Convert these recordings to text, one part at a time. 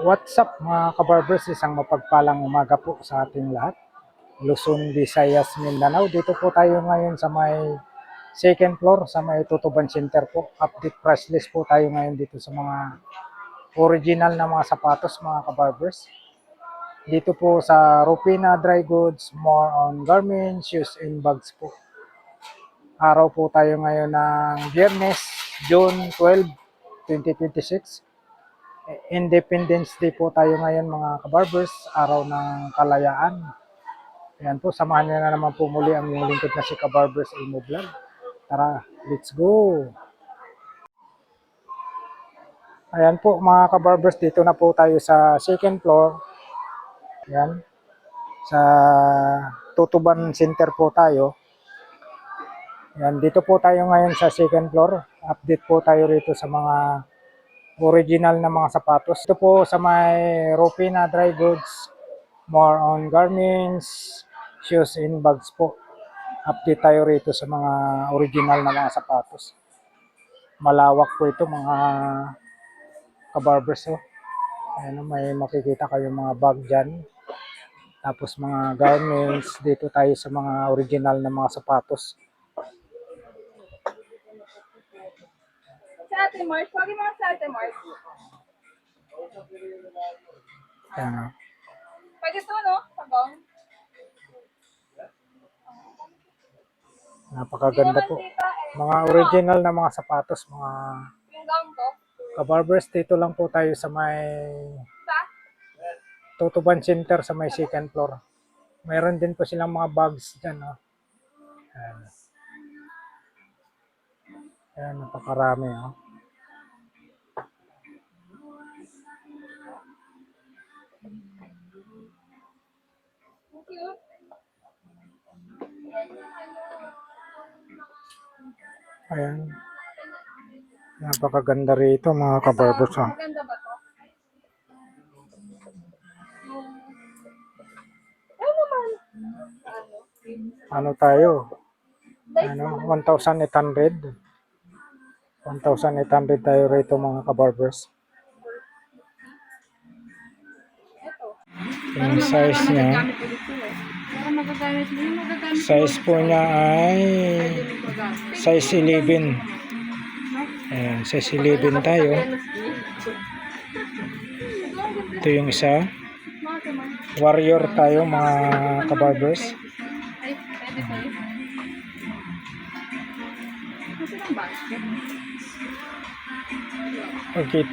What's up mga kabarbers, isang mapagpalang umaga po sa ating lahat. Luzon, Visayas, Mindanao. Dito po tayo ngayon sa may second floor, sa may Tutuban Center po. Update price list po tayo ngayon dito sa mga original na mga sapatos mga kabarbers. Dito po sa Rupina Dry Goods, more on garments, shoes and bags po. Araw po tayo ngayon ng Biyernes, June 12, 2026. Independence Day po tayo ngayon mga kabarbers, araw ng kalayaan. Ayan po, samahan niyo na naman po muli ang lingkod na si Kabarbers Ilmo Vlog. Tara, let's go! Ayan po mga kabarbers, dito na po tayo sa second floor. Ayan, sa Tutuban Center po tayo. Ayan, dito po tayo ngayon sa second floor. Update po tayo rito sa mga original na mga sapatos. Ito po sa may Rupina Dry Goods, more on garments, shoes and bags po. Update tayo rito sa mga original na mga sapatos. Malawak po ito mga kabarbers. Oh. Ayan, may makikita kayong mga bag dyan. Tapos mga garments. Dito tayo sa mga original na mga sapatos. Sa Ate Mars, wag mo sa Ate Mars. Ayan, oh. Pag ito, no? Pagong. Napakaganda po. Mga original na mga sapatos, mga Yung gown ko. kabarbers. Dito lang po tayo sa may Sa? Tutuban Center sa may second floor. Mayroon din po silang mga bags dyan. Oh. Ayan. Ayan, napakarami. Oh. Cute. Ayan. Napakaganda rito mga kabarbers. Oh. Maganda ba to? Ano naman? Ano tayo? Ano? 1,800. 1,800 tayo rito mga kabarbers. Yung size niya, size po niya ay size 11. Ayan, size 11 tayo. Ito yung isa. Warrior tayo mga kabarbers. Ay, pwede tayo. Kasi ng basket. Okay.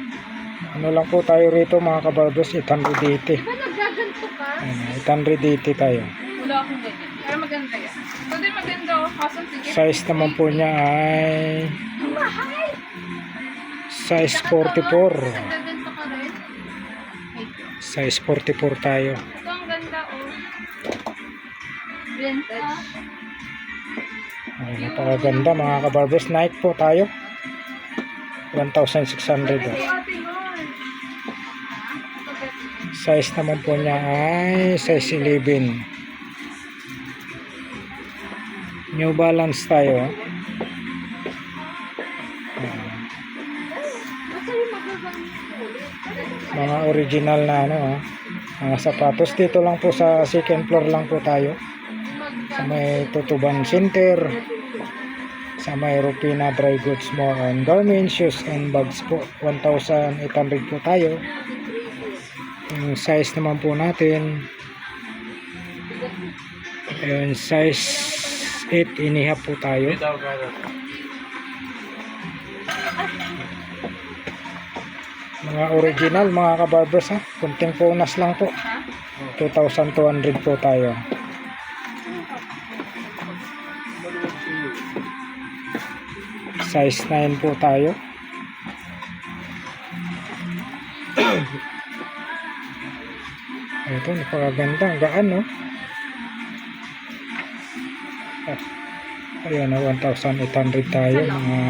Ano lang po tayo rito mga kabarbers, 880. Diba nagaganto ka? Ayan, 880 tayo. Wala akong ganyan. Pero maganda yan. Ito din maganda. Kaso sige. Size naman po niya ay Mahal! size 44. Nagaganto ka rin. Size 44 tayo. Ito ang ganda, oh. Vintage. Ay, napakaganda mga kabarbers. Nike po tayo. 1,600. Oh. Size naman po niya ay size 11. New Balance tayo. Mga original na ano, mga sapatos. Dito lang po sa second floor lang po tayo. Sa may Tutuban Center. Sa may Rupina Dry Goods, more on garments, shoes and bags po. 1,800 po tayo. Yung size naman po natin, ayun, size 8.5 po tayo. Mga original, mga kabarbers ha. Kunting punas lang po. 2,200 po tayo. Size 9 po tayo. Ito, napakaganda. Ang gaan, no? Ayan, 1,800 tayo. Mga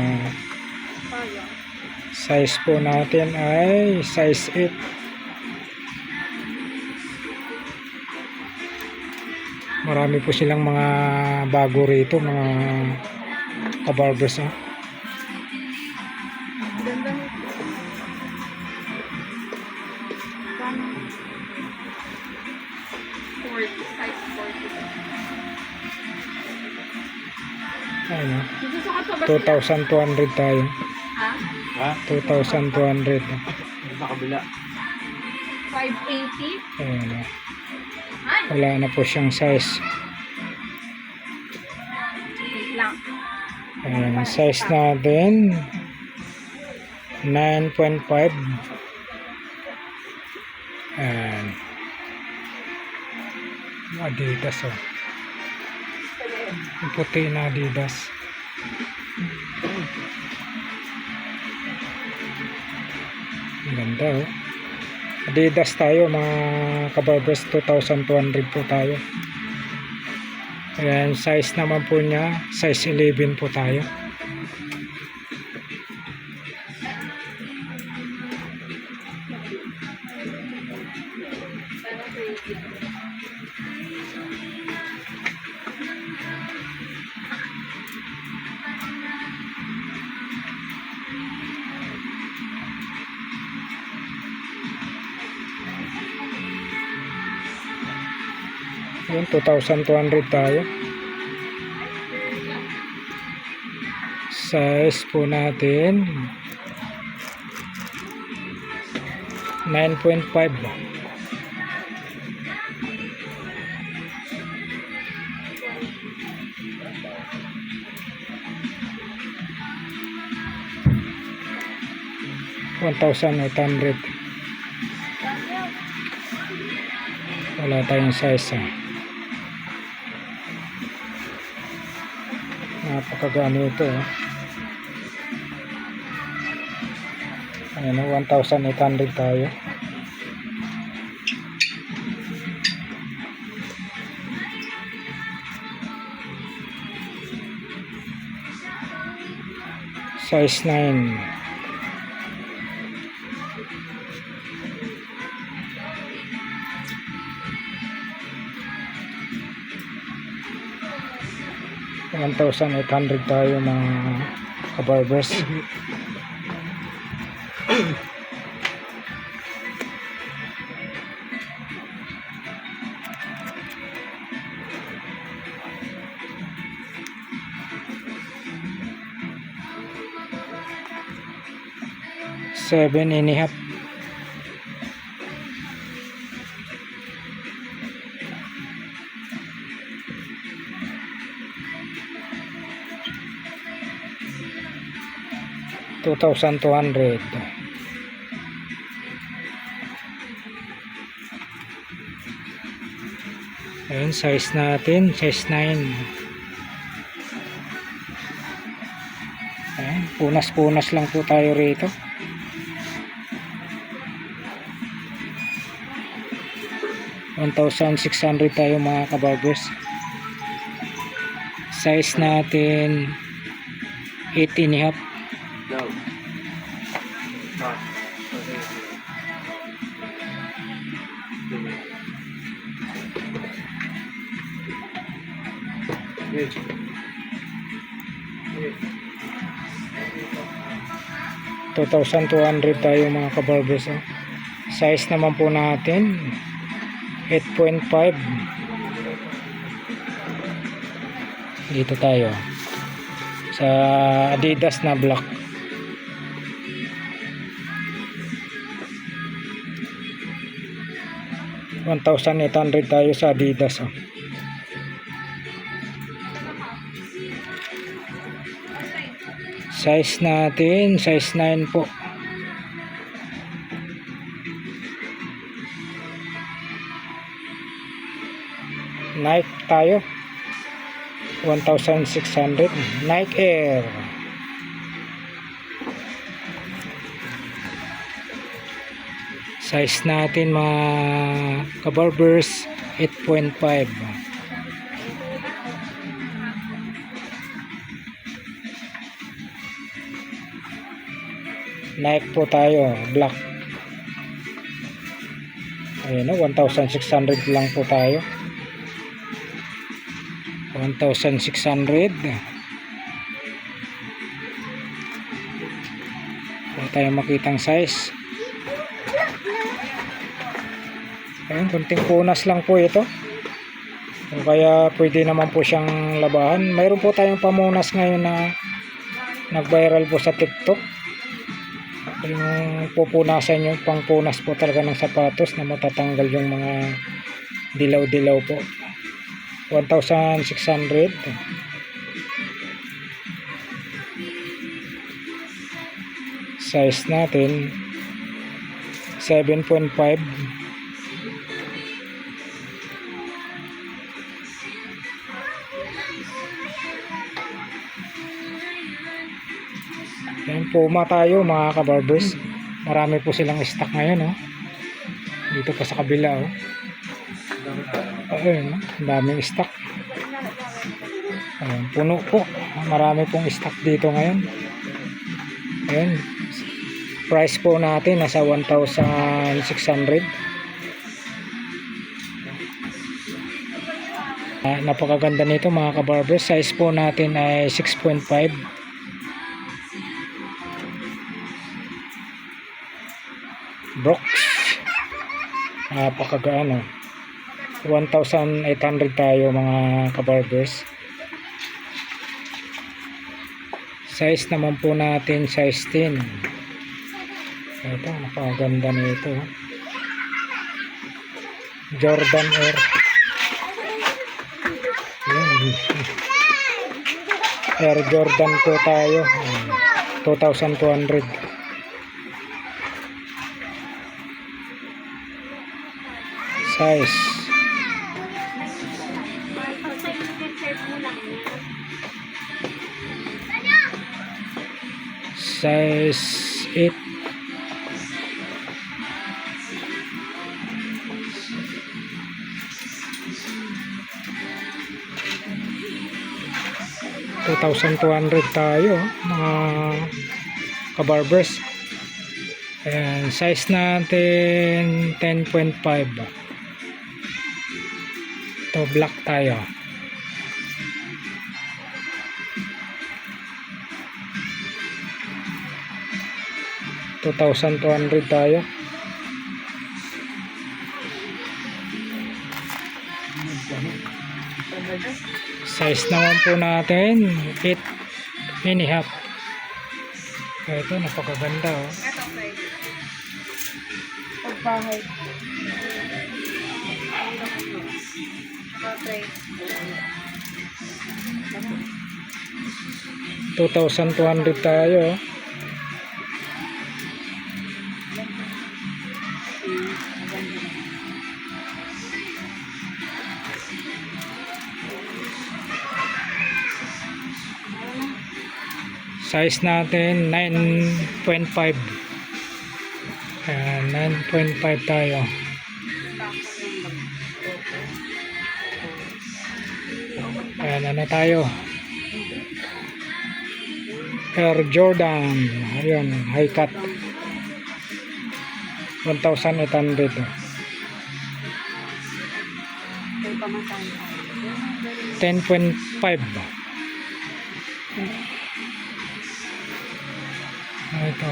size po natin ay size 8. Marami po silang mga bago rito, mga kabarbers. Ganda nito. Ano, Nagsusukat pa ba sila? 2,200 tayo. Ha? Ha? 2,200. Sa kabila. 580? Ayan, Ay, wala na po siyang size. wait lang. Ayan, size natin 9.5. Ayan. Adidas, oh. Yung puti na Adidas. Ang ganda, oh. Adidas tayo, mga kabarbers. 2,200 po tayo. Ayan, size naman po niya, size 11 po tayo. Ayan, 2,200 tayo. Size po natin 9.5. $1,800. Wala tayong size, ah. Napakagano ito, ah. Ayan, 1,800 tayo. Size 9. $1,800 tayo, mga kabarbers. Seven and a half. $2,200. Ayan, size natin, size 9. Ayan, punas-punas lang po tayo rito. $1,600 tayo, mga kabarbers. Size natin 8 and a half. Daw. Ha. Okay. $2,200 tayo, mga kabarbers, oh. Size naman po natin 8.5. Dito tayo sa Adidas na black. $1,800 tayo sa Adidas, oh. Size natin size 9 po. Nike tayo, 1,600. Nike Air. Size natin, mga kabarbers, 8.5. Nike po tayo, black. Ayun, 1,600 lang po tayo. 1,600. Wala tayong makitang size. Ayun, kunting punas lang po ito. O kaya pwede naman po siyang labahan. Mayroon po tayong pamunas ngayon na nag-viral po sa TikTok. Yung pupunasan nyo, pangpunas po talaga ng sapatos na matatanggal yung mga dilaw-dilaw po. 1,600. Size natin 7.5. Yan, Puma tayo mga kabarbers. Marami po silang stock ngayon, oh. Dito pa sa kabila, oh. Ayun, ang daming stock. Ayun, puno po. Marami pong stock dito ngayon. Ayun. Price po natin nasa 1,600. Napakaganda nito mga kabarbers. Size po natin ay 6.5. Brooks. Napakagaan, oh. 1,800 tayo mga kabarbers. Size naman po natin size 10. Ito, napakaganda nito. Jordan Air. Air Jordan po tayo. 2,200. Size. Size 8. $2,200 tayo mga kabarbers. And size natin 10.5. Ito black tayo. $2,200 tayo. Size naman po natin 8.5. Ito napakaganda, oh. Ito, pwede. Pagbahay. Okay. 2,200 tayo, oh. Size natin 9.5. 9.5 tayo. Ayan, ano tayo? Air Jordan. Ayun, high cut. 1,800. 10.5. Ito.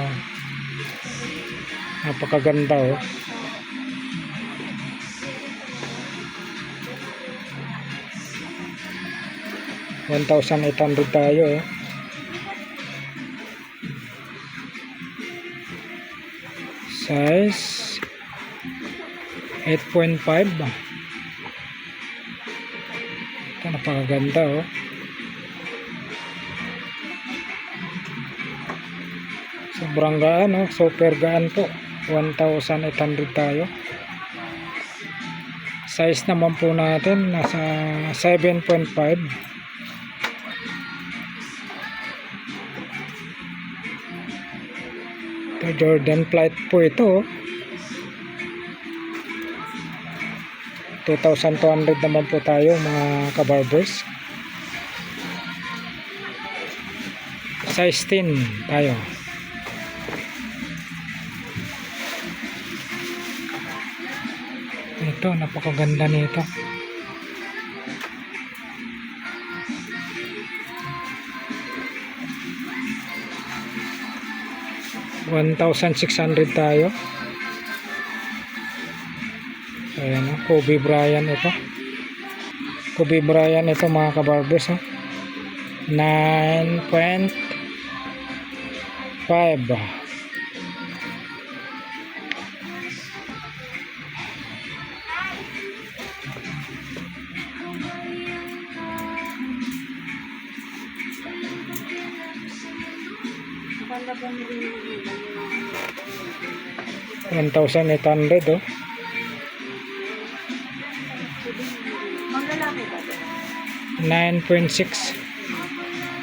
Napakaganda, oh. $1,800 tayo, oh. Size 8.5. Ito napakaganda, oh. Sobrang gaan, oh. Super gaan po. 1,800 tayo. Size naman po natin nasa 7.5. Ito, Jordan Flight po ito, oh. 2,200 naman po tayo mga kabarbers. Size 10 tayo. Ito, napakaganda nito. $1,600 tayo. Ayan, Kobe Bryant ito. Kobe Bryant ito mga kabarbers, ha? 9.5. Maganda po nila yung 1,800, oh. Mga lalaki ba? 9.6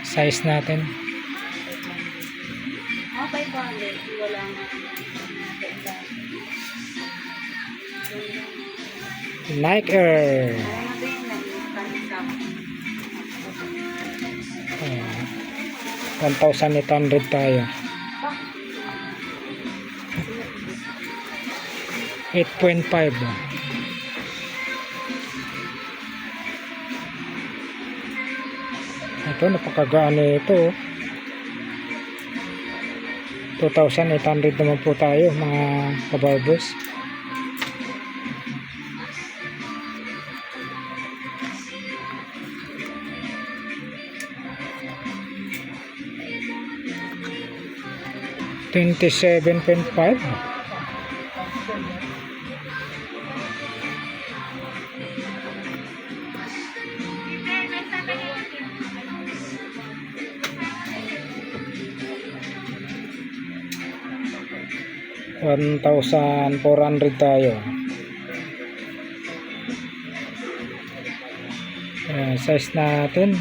size natin. 500. Wala nga. Nike Air. Ano ba yun? Oh, 1,800 tayo. 8.5. Ito, napakagaan ito. 2,800 naman po tayo mga kabarbers. $27.5. $1,400 tayo. Size natin,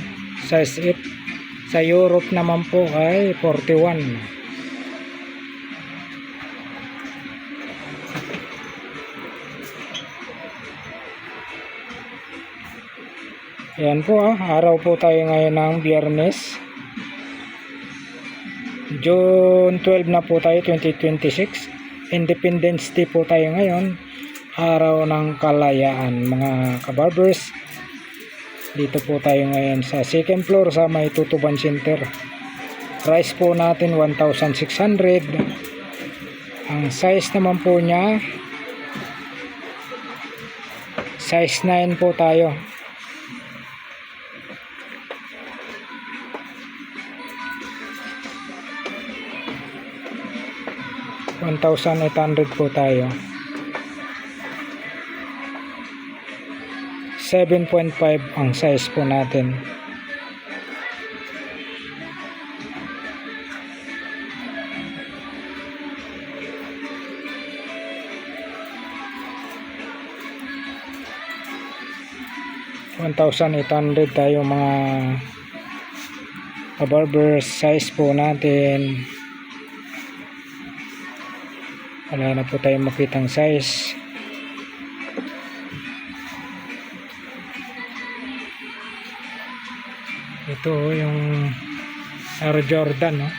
size 8. Sa Europe naman po ay 41. Ayan po, araw po tayo ngayon ng Biyernes. June 12 na po tayo, 2026. Independence Day po tayo ngayon. Araw ng Kalayaan mga kabarbers. Dito po tayo ngayon sa second floor sa may Tutuban Center. Price po natin 1,600. Ang size naman po niya, size 9 po tayo. $1,800 po tayo. 7.5 ang size po natin. $1,800 tayo mga kabarbers. Size po natin, wala na po tayong makitang size. Ito yung Air Jordan, no?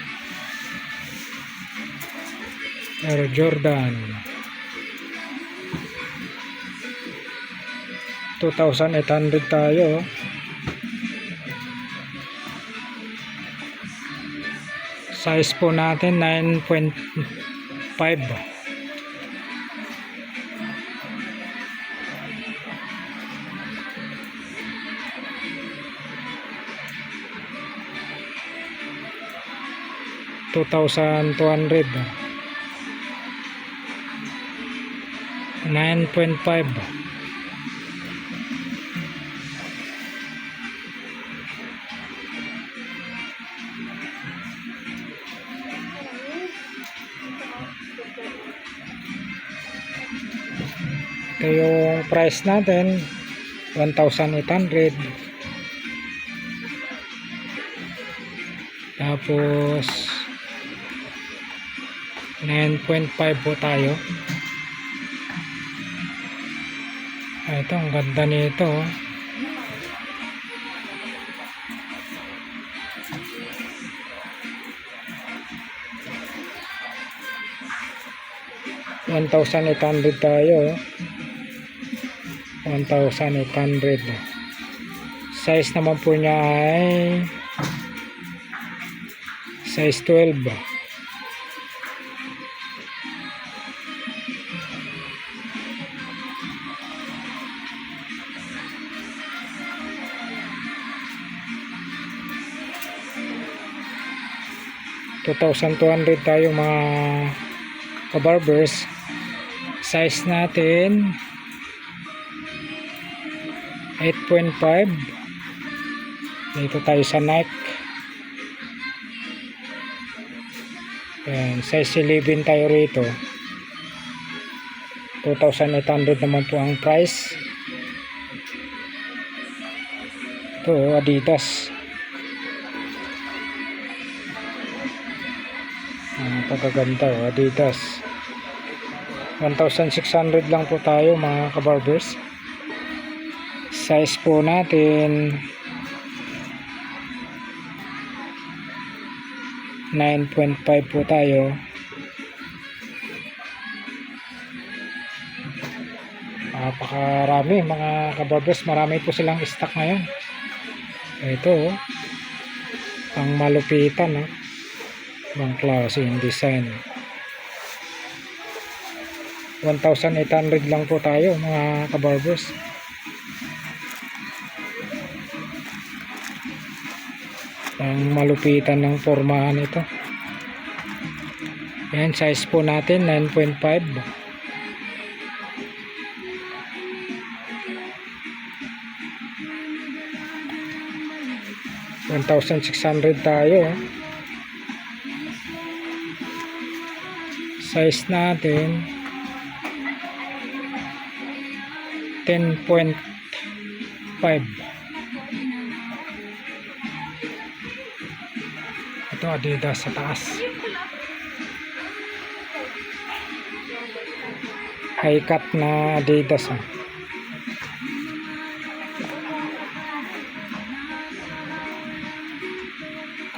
Air Jordan 2,800 tayo. Size po natin 9.5. $2,200. 9.5. Ito yung price natin, 1,800. Tapos 9.5 po tayo. Ito, ang ganda nito. $1,800 tayo. 1,800. Size naman po niya ay size 12. 2,200 tayo mga kabarbers. Size natin 8.5. Dito tayo sa Nike. Ayan, size 11 tayo rito. 2,800 naman po ang price. Ito Adidas. Pagkaganda Adidas. 1,600 lang po tayo mga kabarbers. Size po natin 9.5 po tayo. Napakarami mga kabarbers, marami po silang stock ngayon. Ito pang malupitan, ibang klase yung design. 1,800 lang po tayo mga kabarbers. Ang malupitan ng pormahan ito. Yan, size po natin 9.5. $1,600 tayo. Size natin 10.5. Ito Adidas sa taas. High cut na Adidas.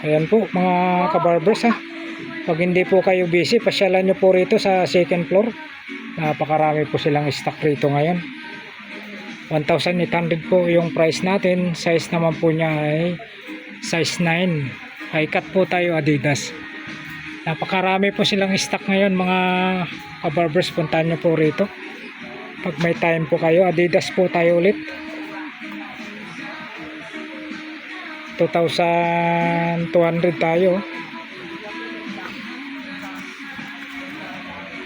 Ayan po mga kabarbers. Pag hindi po kayo busy, pasyalan nyo po rito sa second floor. Napakarami po silang stock rito ngayon. 1,800 po yung price natin. Size naman po niya ay size 9. High cut po tayo Adidas. Napakarami po silang stock ngayon mga kabarbers. Puntahan nyo po rito pag may time po kayo. Adidas po tayo ulit. 2,200 tayo.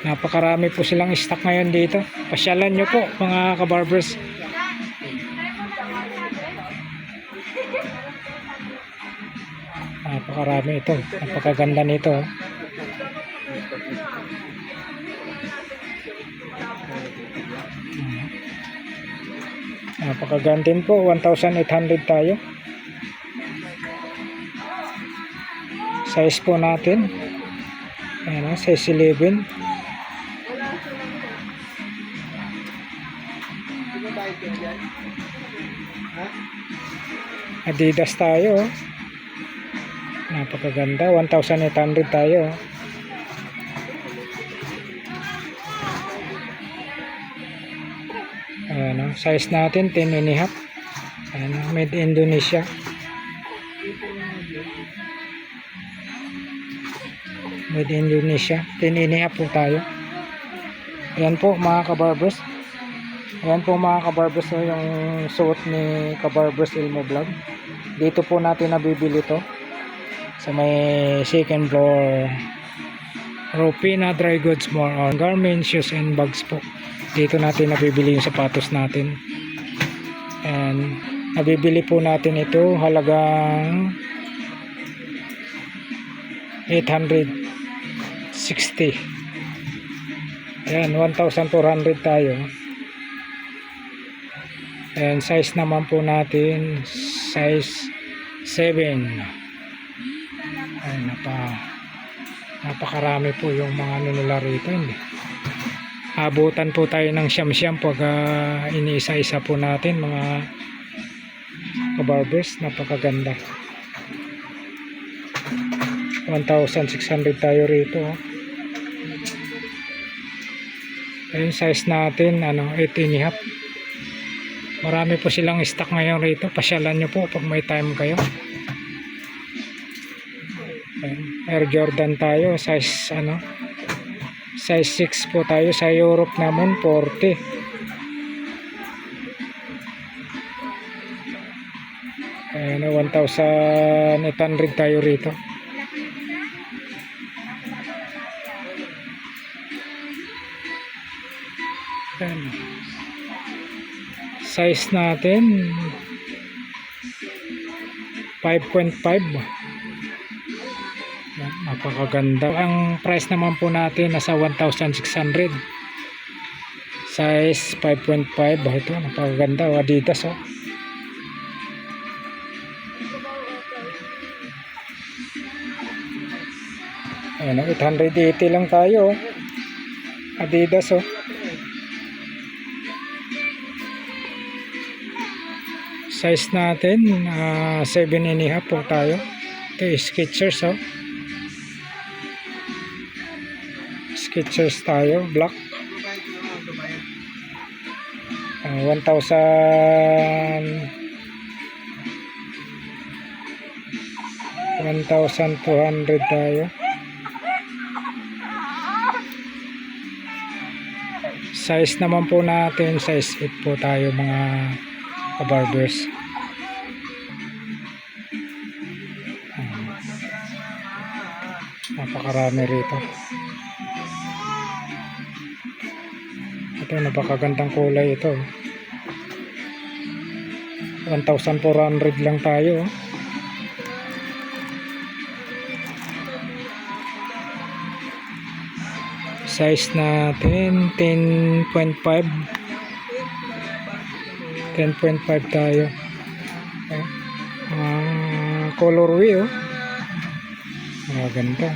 Napakarami po silang stock ngayon dito. Pasyalan nyo po mga kabarbers. Napakarami ito. Napakaganda nito. Napakaganda din po. 1,800 tayo. Size po natin. Ayan, size 11. Adidas tayo. Napakaganda. 1,800 tayo. Ayan, size natin 10.5. Ayan, made in Indonesia. Made in Indonesia. 10.5 po tayo. Ayan po mga kabarbers. Ayan po mga kabarbers, yung suot ni Kabarbers Ilmo Vlog. Dito po natin nabibili to sa may second floor. Ropina Dry Goods More on Garments, Shoes and Bags po. Dito natin nabibili yung sapatos natin. And nabibili po natin ito halagang 860. Ayan, 1,400 tayo. And size naman po natin size 7. Ay, napakarami po yung mga ano nila rito. Abutan po tayo ng siyam-siyam pag iniisa-isa po natin mga kabarbers. Napakaganda. 1,600 tayo rito. Ayun, size natin 8.5. Marami po silang stock ngayon rito. Pasyalan nyo po pag may time kayo. Air Jordan tayo. Size size 6 po tayo. Sa Europe naman 40. Ayan, 1,800 tayo rito. Ayan. Size natin 5.5. Yan, napakaganda. Ang price naman po natin nasa 1,600. Size 5.5. Ito, napakaganda. Adidas, oh. Ayan, 880 lang tayo, oh. Adidas, oh. Size natin 7.5 po tayo. Ito Skechers, oh. Skechers tayo, black. 1,200 tayo. Size naman po natin, size 8 po tayo mga kabarbers. Napakarami rito. Ito, napakagandang kulay ito. 1,400 lang tayo. Size natin 10.5. 10.5 tayo. Colorway, oh. Maganda.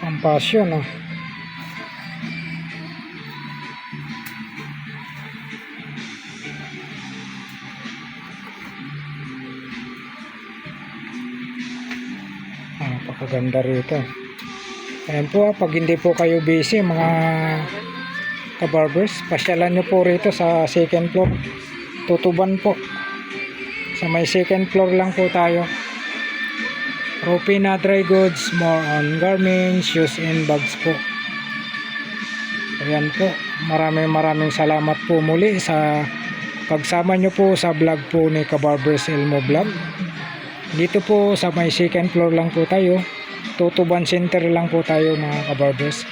Ang passion, oh. Napakaganda rito. Ayan po, pag hindi po kayo busy mga kabarbers, pasyalan nyo po rito sa second floor. Tutuban po. Sa may second floor lang po tayo. Rupina Dry Goods, more on garments, shoes and bags po. Ayan po, maraming salamat po muli sa pagsama nyo po sa vlog po ni Kabarbers Elmo Vlog. Dito po sa may second floor lang po tayo. Tutuban Center lang po tayo mga kabarbers.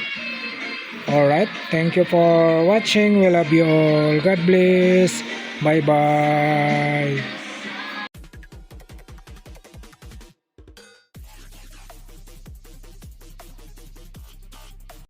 Alright, thank you for watching. We love you all. God bless. Bye bye.